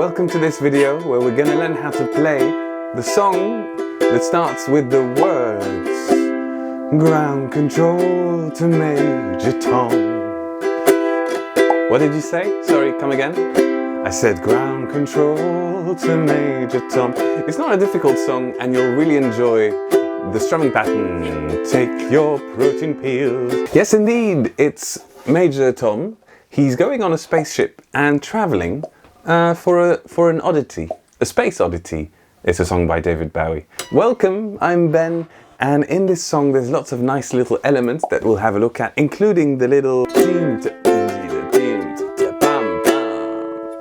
welcome to this video where we're going to learn how to play the song that starts with the words ground control to Major Tom. What did you say? Sorry, come again? I said ground control to Major Tom. It's not a difficult song and you'll really enjoy the strumming pattern. Take your protein pills. Yes indeed, it's Major Tom. He's going on a spaceship and travelling for an oddity, a space oddity. It's a song by David Bowie. Welcome, I'm Ben, and in this song there's lots of nice little elements that we'll have a look at, including the little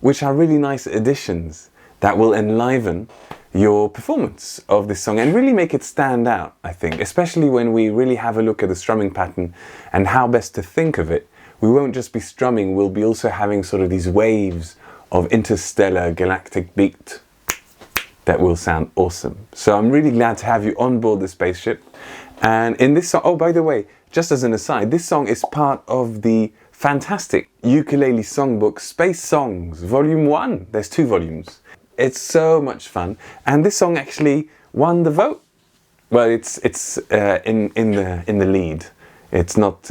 which are really nice additions that will enliven your performance of this song and really make it stand out, I think, especially when we really have a look at the strumming pattern and how best to think of it. We won't just be strumming, we'll be also having sort of these waves of interstellar galactic beat that will sound awesome. So I'm really glad to have you on board the spaceship. And in this song, oh by the way, just as an aside, this song is part of the fantastic ukulele songbook Space Songs Volume 1. There's 2 volumes. It's so much fun. And this song actually won the vote. Well, it's in the lead. It's not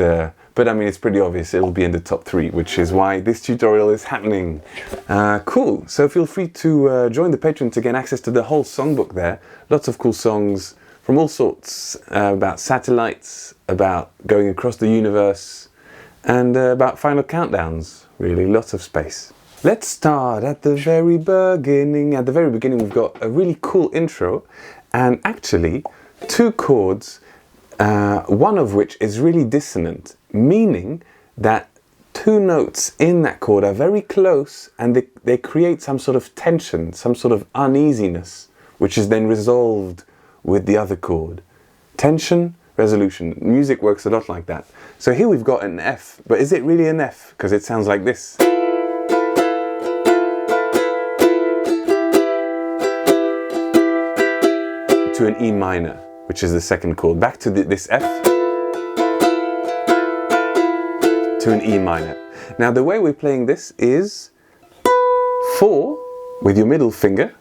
but I mean, it's pretty obvious it'll be in the top 3, which is why this tutorial is happening. Cool, so feel free to join the Patreon to gain access to the whole songbook there. Lots of cool songs from all sorts, about satellites, about going across the universe, and about final countdowns, really, lots of space. Let's start at the very beginning. At the very beginning we've got a really cool intro, and actually 2 chords, one of which is really dissonant, meaning that 2 notes in that chord are very close and they create some sort of tension, some sort of uneasiness, which is then resolved with the other chord. Tension, resolution. Music works a lot like that. So here we've got an F, but is it really an F? Because it sounds like this. To an E minor, which is the second chord. Back to this F. To an E minor. Now the way we're playing this is 4 with your middle finger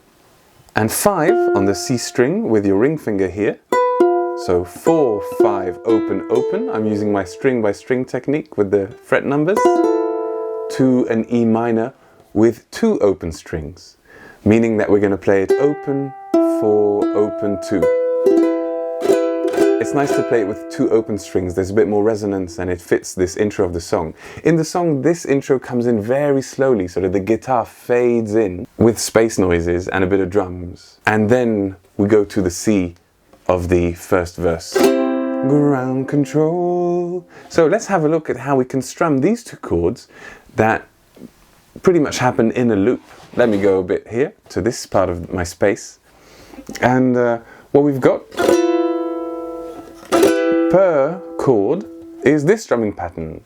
and 5 on the C string with your ring finger here. So 4, 5, open, open. I'm using my string by string technique with the fret numbers. To an E minor with 2 open strings, meaning that we're going to play it open, 4, open, 2. It's nice to play it with 2 open strings. There's a bit more resonance and it fits this intro of the song. In the song, this intro comes in very slowly, so that the guitar fades in with space noises and a bit of drums. And then we go to the C of the first verse. Ground control. So let's have a look at how we can strum these 2 chords that pretty much happen in a loop. Let me go a bit here to this part of my space. And what we've got per chord is this strumming pattern.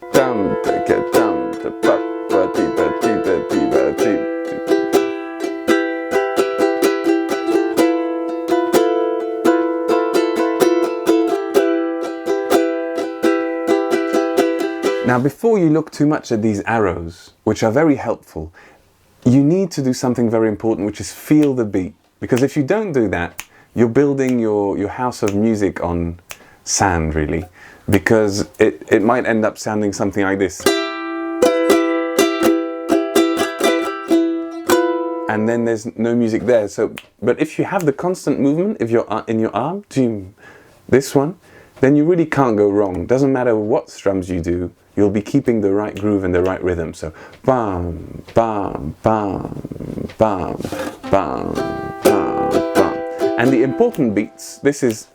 Now before you look too much at these arrows, which are very helpful, you need to do something very important, which is feel the beat. Because if you don't do that, you're building your house of music on sand, really, because it might end up sounding something like this. And then there's no music there. So, but if you have the constant movement, if you're in your arm, this one, then you really can't go wrong. Doesn't matter what strums you do, you'll be keeping the right groove and the right rhythm. So, bam, bam, bam, bam, bam, bam, bam. And the important beats, this is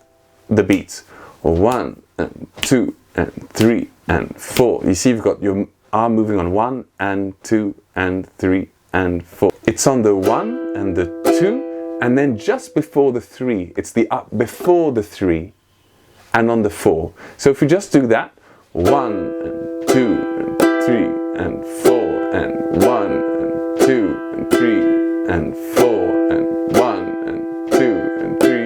the beats. 1 and 2 and 3 and 4. You see you've got your arm moving on 1 and 2 and 3 and 4. It's on the 1 and the 2 and then just before the 3. It's the up before the 3 and on the 4. So if we just do that, 1 and 2 and 3 and 4 and 1 and 2 and 3 and 4 and 1 and 2 and 3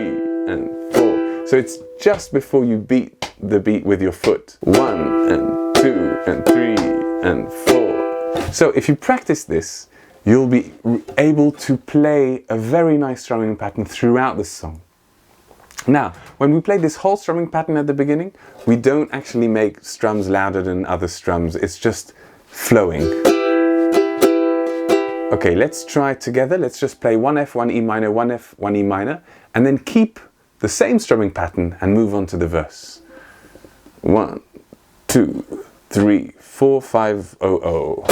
and 4. So it's just before you beat the beat with your foot. 1 and 2 and 3 and 4. So if you practice this, you'll be able to play a very nice strumming pattern throughout the song. Now, when we play this whole strumming pattern at the beginning, we don't actually make strums louder than other strums, it's just flowing. Okay, let's try it together. Let's just play 1 F, 1 E minor, 1 F, 1 E minor, and then keep the same strumming pattern and move on to the verse. 1, 2, 3, 4, 5, 0, 0.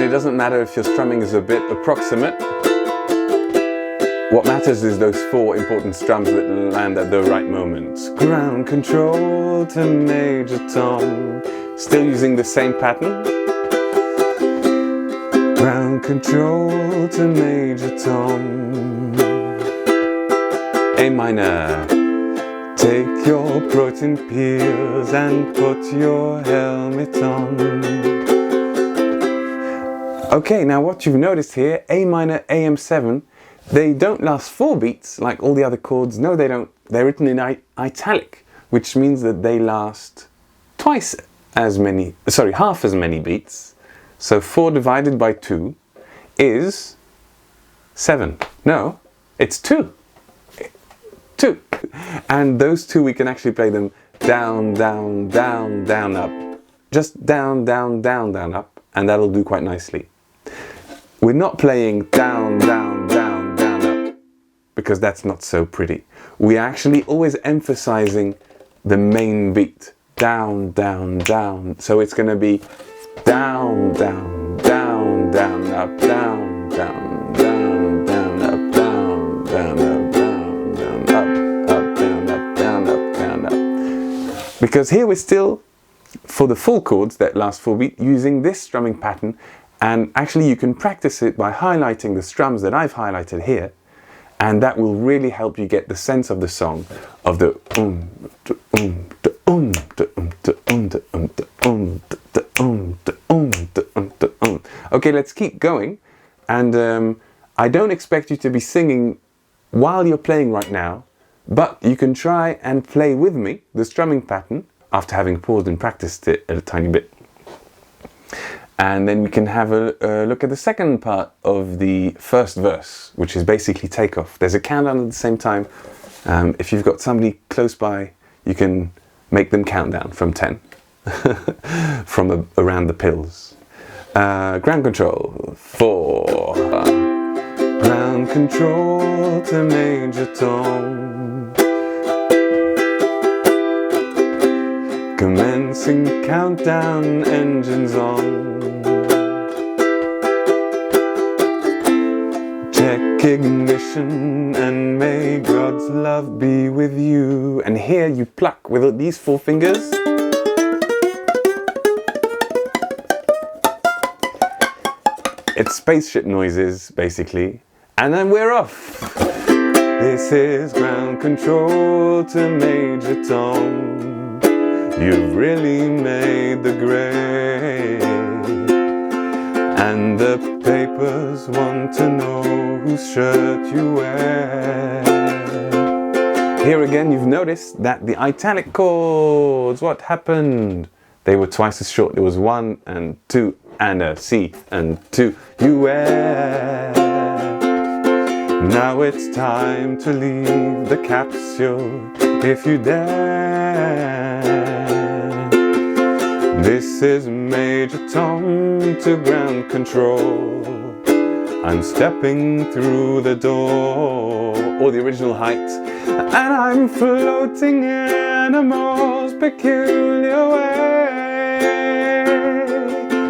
It doesn't matter if your strumming is a bit approximate. What matters is those 4 important strums that land at the right moments. Ground control to major tom. Still using the same pattern. Ground control to major tom. A minor. Take your protein pills and put your helmet on. Okay, now what you've noticed here, A minor, AM7, they don't last 4 beats like all the other chords. No, they don't. They're written in italic, which means that they last half as many beats. So 4 divided by 2 is 7. No, it's 2. 2. And those 2, we can actually play them down, down, down, down, up. Just down, down, down, down, up. And that'll do quite nicely. We're not playing down, down, down, down, up, because that's not so pretty. We're actually always emphasizing the main beat. Down, down, down. So it's going to be down, down, down, down, up, down, down, down, down, up, down, down, up, down, down, up, down, up, down, up, down, up. Because here we're still, for the full chords that last 4 beats, using this strumming pattern. And actually you can practice it by highlighting the strums that I've highlighted here, and that will really help you get the sense of the song, of the Okay, let's keep going. And I don't expect you to be singing while you're playing right now, but you can try and play with me the strumming pattern after having paused and practiced it a tiny bit. And then we can have a look at the second part of the first verse, which is basically takeoff. There's a countdown at the same time. If you've got somebody close by, you can make them count down from 10, from around the pills. Ground control, 4. Ground control to major tom. Commencing countdown, engines on. Check ignition and may God's love be with you. And here you pluck with these 4 fingers. It's spaceship noises, basically. And then we're off. This is ground control to major tom. You've really made the grade, and the papers want to know whose shirt you wear. Here again you've noticed that the italic chords, what happened? They were twice as short. There was 1 and 2 and a C and 2. You wear. Now it's time to leave the capsule if you dare. This is Major Tom to ground control. I'm stepping through the door, or the original height, and I'm floating in a most peculiar way.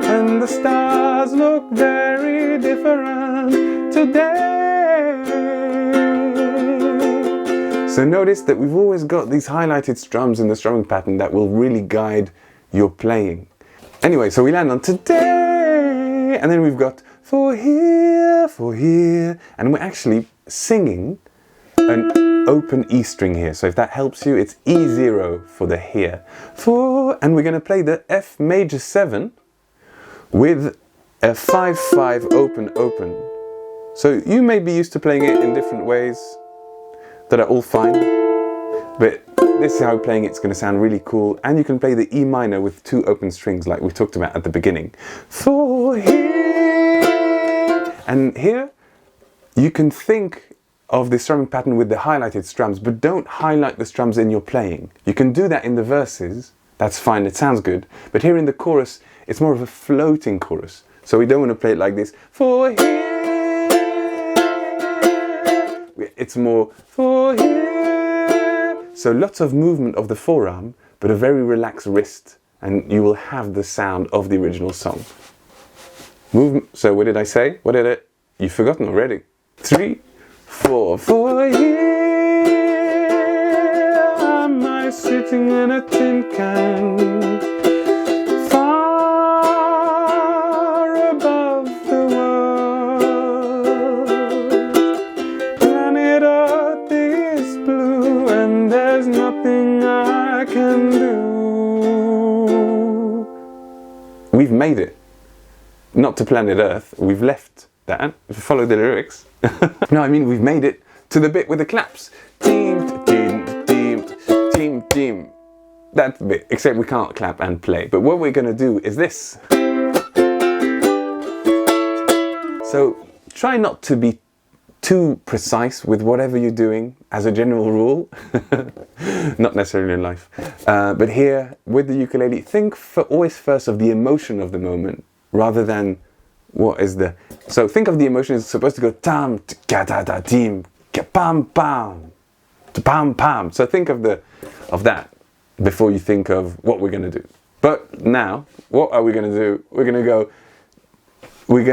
And the stars look very different today. So notice that we've always got these highlighted strums in the strumming pattern that will really guide your playing. Anyway, so we land on today, and then we've got for here, and we're actually singing an open E string here. So if that helps you, it's E0 for the here. And we're going to play the F major 7 with a 5-5 open, So you may be used to playing it in different ways that are all fine, but this is how playing it's going to sound really cool. And you can play the E minor with 2 open strings like we talked about at the beginning. For here. And here you can think of the strumming pattern with the highlighted strums, but don't highlight the strums in your playing. You can do that in the verses, that's fine, it sounds good. But here in the chorus, it's more of a floating chorus. So we don't want to play it like this. For here. It's more for here. So lots of movement of the forearm, but a very relaxed wrist, and you will have the sound of the original song. Movement. So what did I say? What did it? You've forgotten already. 3, 4. For here am I sitting in a tin can, far above the world. Planet Earth is blue and there's nothing I can do. We've made it. Not to planet Earth, we've left that. If you follow the lyrics. No, I mean we've made it to the bit with the claps. Team, team, team, team, team. That bit, except we can't clap and play. But what we're going to do is this. So try not to be too precise with whatever you're doing as a general rule. Not necessarily in life. But here, with the ukulele, think always first of the emotion of the moment, rather than what is the... So think of the emotion is supposed to go tam, ka da da tim, ka pam pam, pam pam. So think of that before you think of what we're going to do. But now, what are we going to do? We're going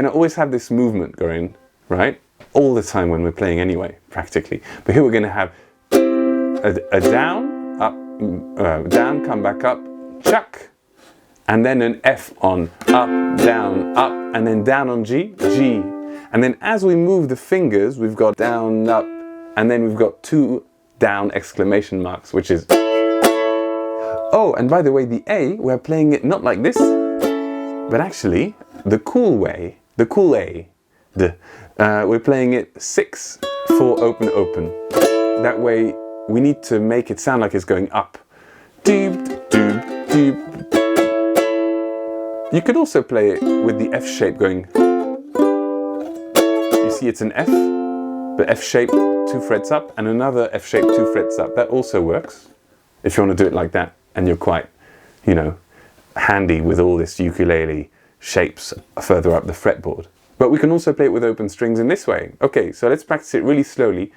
to always have this movement going, right? All the time when we're playing anyway, practically. But here we're going to have a down, up, down, come back up, chuck, and then an F on up, and then down on G, G. And then as we move the fingers, we've got down, up, and then we've got 2 down exclamation marks, which is... Oh, and by the way, the A, we're playing it not like this, but actually the cool way, the cool A. We're playing it 6, 4, open, open. That way we need to make it sound like it's going up. Deep, deep, deep. You could also play it with the F shape going. You see it's an F, but F shape 2 frets up, and another F shape 2 frets up. That also works if you want to do it like that and you're quite, you know, handy with all this ukulele shapes further up the fretboard. But we can also play it with open strings in this way. Okay, so let's practice it really slowly.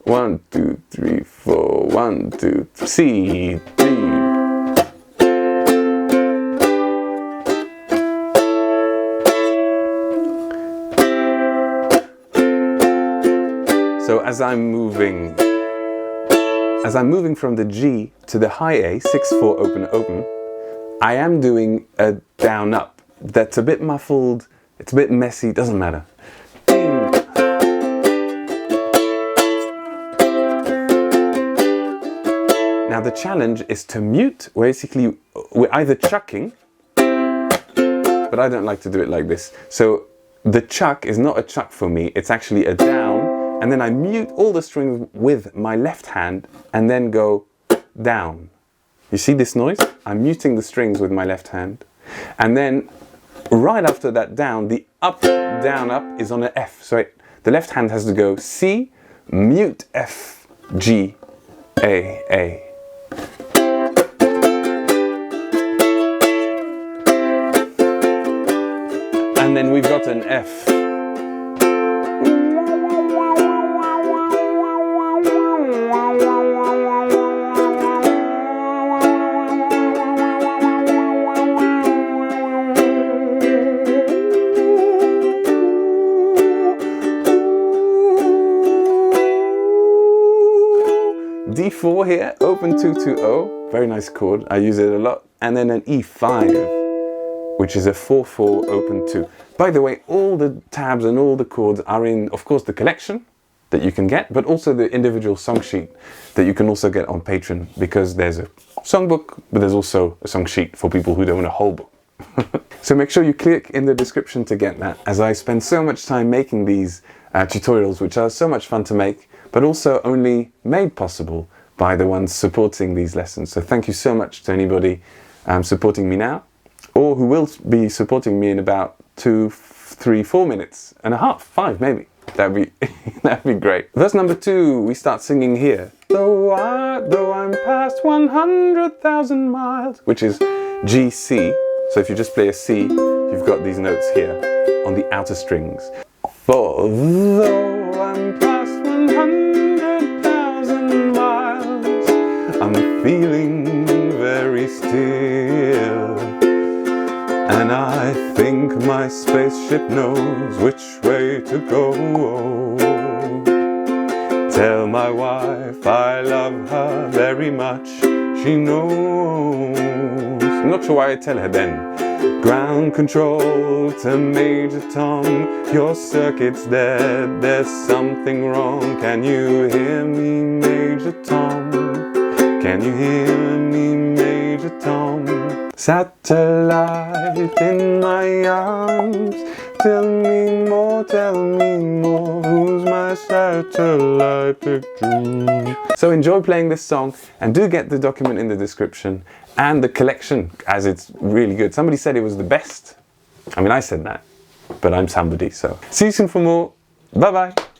1, 2, 3, 4, 1, 2, 3, C, D. So as I'm moving from the G to the high A, 6, 4, open, open, I am doing a down up. That's a bit muffled, it's a bit messy, doesn't matter. Now the challenge is to mute. Basically, we're either chucking, but I don't like to do it like this. So the chuck is not a chuck for me, it's actually a down, and then I mute all the strings with my left hand and then go down. You see this noise? I'm muting the strings with my left hand. And then right after that down, the up, down, up is on an F. So the left hand has to go C, mute F, G, A. And then we've got an F. D4 here, open 2-2-0, very nice chord, I use it a lot, and then an E5, which is a 4-4 open 2. By the way, all the tabs and all the chords are in, of course, the collection that you can get, but also the individual song sheet that you can also get on Patreon, because there's a songbook, but there's also a song sheet for people who don't want a whole book. So make sure you click in the description to get that, as I spend so much time making these tutorials which are so much fun to make, but also only made possible by the ones supporting these lessons. So thank you so much to anybody supporting me now, or who will be supporting me in about 2, 3, 4 minutes and a half, 5 maybe. That'd be great. Verse number 2, we start singing here. Though I'm past 100,000 miles, which is G, C. So if you just play a C, you've got these notes here on the outer strings. For though I'm past 100,000 miles, I'm feeling very still. And I think my spaceship knows which way to go. Tell my wife I love her very much, she knows. I'm not sure why I tell her then. Ground control to Major Tom, your circuit's dead, there's something wrong. Can you hear me, Major Tom? Can you hear me, Major Tom? Satellite in my arms, tell me more, who's my satellite picture? So enjoy playing this song, and do get the document in the description and the collection, as it's really good. Somebody said it was the best. I mean, I said that, but I'm somebody, so. See you soon for more. Bye bye.